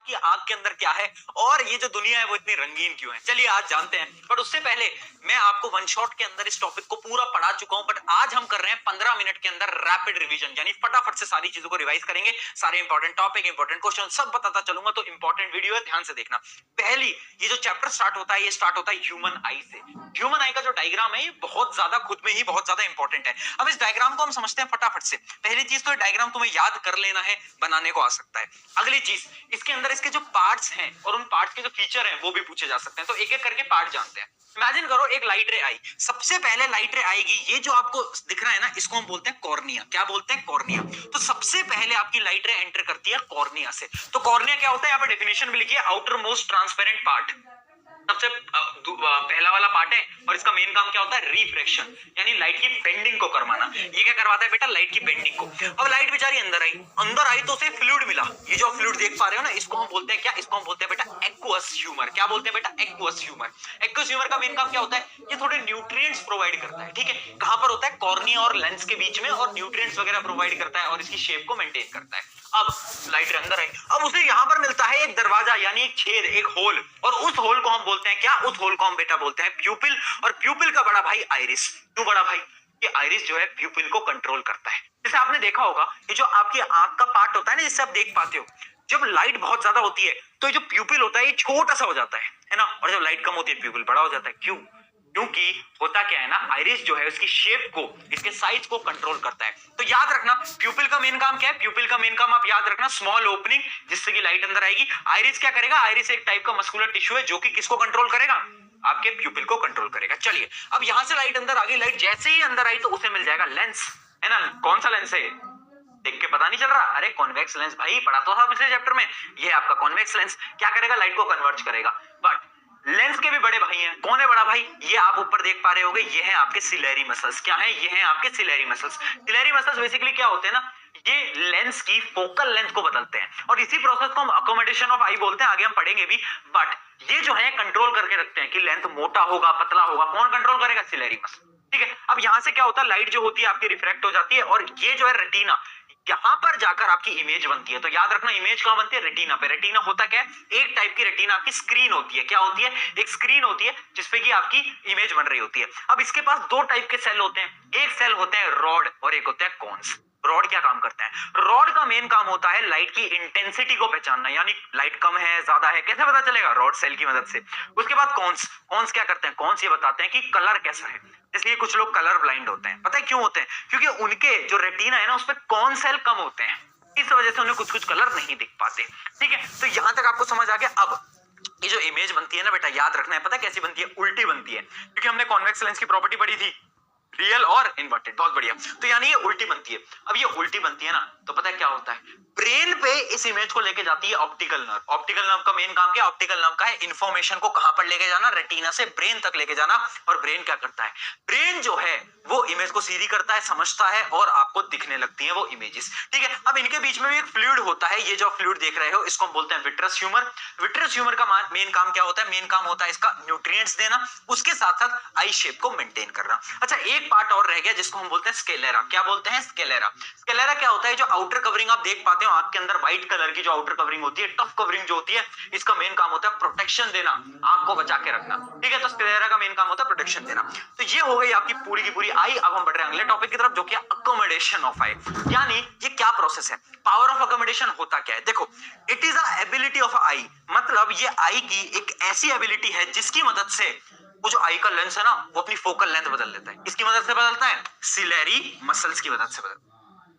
कि आंख के अंदर क्या है और ये जो दुनिया है वो इतनी रंगीन क्यों है। चलिए आज जानते हैं, बट उससे पहले मैं आपको वन शॉट के अंदर इस टॉपिक को पूरा पढ़ा चुका हूं, बट आज हम कर रहे हैं 15 मिनट के अंदर रैपिड रिवीजन, यानी फटाफट से सारी चीजों को रिवाइज करेंगे। सारे इंपॉर्टेंट टॉपिक, इंपॉर्टेंट क्वेश्चन सब बताता चलूंगा, तो इंपॉर्टेंट वीडियो है, ध्यान से देखना। पहली ये जो चैप्टर स्टार्ट होता है, ये स्टार्ट होता है ह्यूमन आई से। ह्यूमन आई का जो डायग्राम है ये बहुत ज्यादा खुद में ही बहुत ज्यादा इंपॉर्टेंट है। अब इस डायग्राम को हम समझते हैं फटाफट से। पहली चीज तो डायग्राम तुम्हें याद कर लेना है, बनाने को आ सकता है। अगली चीज, इसके अंदर इसके जो पार्ट्स हैं और उन पार्ट्स के जो फीचर हैं वो भी पूछे जा सकते हैं, तो एक एक करके पार्ट जानते हैं। इमेजिन करो एक लाइट रे आई, सबसे पहले लाइट रे आएगी, ये जो आपको दिख रहा है ना, इसको हम बोलते हैं कॉर्निया। क्या बोलते हैं? कॉर्निया। तो सबसे पहले आपकी लाइट रे एंटर करती है कॉर्निया से। तो कॉर्निया क्या होता है, यहाँ पर डेफिनेशन भी लिखिए, आउटर मोस्ट ट्रांसपेरेंट पार्ट। सबसे पहला वाला पार्ट है और इसका मेन काम क्या होता है? रिफ्रैक्शन, यानी लाइट की बेंडिंग को करवाना। ये क्या करवाता है बेटा? लाइट की बेंडिंग को। अब लाइट बेचारी अंदर आई तो उसे फ्लूइड मिला। ये जो फ्लूइड देख पा रहे हो ना, इसको हम बोलते हैं क्या? इसको हम बोलते हैं बेटा एक्वस ह्यूमर। क्या बोलते हैं बेटा? Aqueous humour. एक्वस ह्यूमर का मेन काम क्या होता है? ये थोड़े न्यूट्रिएंट्स प्रोवाइड करता है। ठीक है, कहां पर होता है? कॉर्निया और लेंस के बीच में, और न्यूट्रिएंट्स वगैरह प्रोवाइड करता है और इसकी शेप को मेंटेन करता है। अब लाइट अंदर आई, अब उसे यहां पर मिलता है एक दरवाजा, यानी एक छेद, एक होल, और उस होल को हम बोलते हैं क्या? उस होल को हम बेटा बोलते हैं प्यूपिल। और प्यूपिल का बड़ा भाई आइरिस। क्यों बड़ा भाई? ये आइरिस जो है प्यूपिल को कंट्रोल करता है। जैसे आपने देखा होगा, ये जो आपकी आंख का पार्ट होता है ना, जिससे आप देख पाते हो, जब लाइट बहुत ज्यादा होती है तो ये जो प्यूपिल होता है ये छोटा सा हो जाता है ना, और जब लाइट कम होती है प्यूपिल बड़ा हो जाता है। क्यों? क्योंकि होता क्या है ना, आइरिस जो है उसकी शेप को, इसके साइज को कंट्रोल करता है। तो याद रखना प्यूपिल का मेन काम क्या है? प्यूपिल का मेन काम आप याद रखना, स्मॉल ओपनिंग जिससे कि लाइट अंदर आएगी। आइरिस क्या करेगा? आइरिस एक टाइप का मस्कुलर टिश्यू है जो कि किसको कंट्रोल करेगा? आपके प्यूपिल को कंट्रोल करेगा। चलिए, अब यहां से लाइट अंदर आ गई, लाइट जैसे ही अंदर आई तो उसे मिल जाएगा लेंस, है ना। कौन सा लेंस है? देख के पता नहीं चल रहा? अरे कॉन्वेक्स लेंस भाई, पढ़ा तो था पिछले चैप्टर में। ये आपका कॉन्वेक्स लेंस क्या करेगा? लाइट को कन्वर्ट करेगा। बट लेंस के भी बड़े भाई हैं। कौन है बड़ा भाई? ये आप ऊपर देख पा रहे होगे, ये है आपके सिलेरी मसल्स। क्या है? ये है आपके ciliary muscles. Ciliary muscles basically क्या होते हैं ना, ये लेंस की फोकल लेंथ को बदलते हैं, और इसी प्रोसेस को हम अकोमोडेशन ऑफ आई बोलते हैं, आगे हम पढ़ेंगे भी। बट ये जो है कंट्रोल करके रखते हैं कि लेंथ मोटा होगा पतला होगा। कौन कंट्रोल करेगा? Ciliary muscle. ठीक है, अब यहां से क्या होता है, लाइट जो होती है आपकी रिफ्रैक्ट हो जाती है, और ये जो है रेटिना, यहां पर जाकर आपकी इमेज बनती है। तो याद रखना, इमेज कहां बनती है? रेटिना पे। रेटिना होता क्या है? एक टाइप की रेटिना आपकी स्क्रीन होती है। क्या होती है? एक स्क्रीन होती है जिसपे की आपकी इमेज बन रही होती है। अब इसके पास दो टाइप के सेल होते हैं, एक सेल होते हैं रॉड और एक होते हैं कॉन्स। रॉड क्या काम करता है? रॉड का मेन काम होता है लाइट की इंटेंसिटी को पहचानना, यानी लाइट कम है ज्यादा है कैसे पता चलेगा? रॉड सेल की मदद से। उसके बाद कॉन्स, कॉन्स क्या करते हैं? कॉन्स ये बताते हैं कि कलर कैसा है। इसलिए कुछ लोग कलर ब्लाइंड होते हैं। पता है क्यों होते हैं? क्योंकि उनके जो रेटिना है ना, उसपे कौन सेल कम होते हैं, इस वजह से उन्हें कुछ कुछ कलर नहीं दिख पाते। ठीक है, तो यहां तक आपको समझ आ गया। अब ये जो इमेज बनती है ना बेटा, याद रखना है, पता है कैसी बनती है? उल्टी बनती है, क्योंकि हमने कॉन्वेक्स लेंस की प्रॉपर्टी पढ़ी थी, रियल और इन्वर्टेड। बहुत बढ़िया। तो यानी ये उल्टी बनती है। अब ये उल्टी बनती है ना, तो पता है क्या होता है? ब्रेन पे इस इमेज को लेके जाती है ऑप्टिकल नर्व। ऑप्टिकल नर्व का मेन काम क्या है? ऑप्टिकल नर्व का है इंफॉर्मेशन को कहां पर लेके जाना? रेटिना से ब्रेन तक लेके जाना। और ब्रेन क्या करता है? ब्रेन जो है वो इमेज को सीधी करता है, समझता है, और आपको दिखने लगती है वो इमेजेस। ठीक है, अब इनके बीच में भी एक फ्लूइड होता है। ये जो फ्लूइड देख रहे हो इसको हम बोलते हैं विट्रस ह्यूमर। विट्रस ह्यूमर का मेन काम क्या होता है? मेन काम होता है इसका न्यूट्रिएंट्स देना, उसके साथ साथ आई शेप को मेंटेन करना। अच्छा, एक पार्ट और रह गया जिसको हम बोलते हैं स्केलेरा। क्या बोलते हैं? स्केलेरा। स्केलेरा क्या होता है? जो आउटर कवरिंग आप देख पाते हो आंख के अंदर, व्हाइट कलर की जो आउटर कवरिंग होती है, टफ कवरिंग जो होती है, इसका मेन काम होता है प्रोटेक्शन देना, आंख को बचा के रखना। ठीक है, तो स्क्लेरा का मेन काम होता है प्रोटेक्शन देना। तो ये हो गई आपकी पूरी की पूरी आई। अब हम बढ़ रहे हैं अगले टॉपिक की तरफ, जो कि अकोमोडेशन ऑफ आई। यानी ये क्या प्रोसेस है? पावर ऑफ अकोमोडेशन होता क्या है? देखो, it is a ability of eye, मतलब ये आई की एक ऐसी एबिलिटी है जिसकी मदद से वो जो आई का लेंस है ना, वो अपनी फोकल लेंथ बदल लेता है। किसकी मदद से बदलता है? सिलेरी मसल्स की मदद से बदलता है।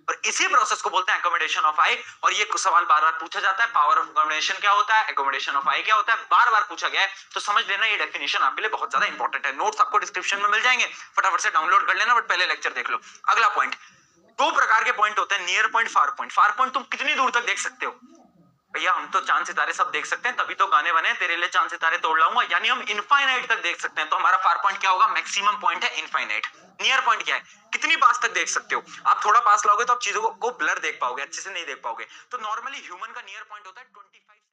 और इसी प्रोसेस को बोलते हैं अकोमोडेशन ऑफ आई। और ये सवाल बार बार पूछा जाता है, पावर ऑफ अकोमोडेशन क्या होता है, अकोमोडेशन ऑफ आई क्या होता है, बार बार पूछा गया है। तो समझ लेना ये डेफिनेशन आपके लिए बहुत ज्यादा इंपॉर्टेंट है। नोट्स आपको डिस्क्रिप्शन में मिल जाएंगे, फटाफट से डाउनलोड कर लेना, बट पहले लेक्चर देख लो। अगला पॉइंट, दो प्रकार के पॉइंट होते हैं, near point, far point. Far point तुम कितनी दूर तक देख सकते हो? भैया हम तो चांद सितारे सब देख सकते हैं, तभी तो गाने बने तेरे लिए चांद सितारे तोड़ लाऊंगा, यानी हम इनफाइनाइट तक देख सकते हैं। तो हमारा फार पॉइंट क्या होगा? मैक्सिमम पॉइंट है इनफाइनाइट। नियर पॉइंट क्या है? कितनी पास तक देख सकते हो? आप थोड़ा पास लाओगे तो आप चीजों को ब्लर देख पाओगे, अच्छे से नहीं देख पाओगे। तो नॉर्मली ह्यूमन का नियर पॉइंट होता है 25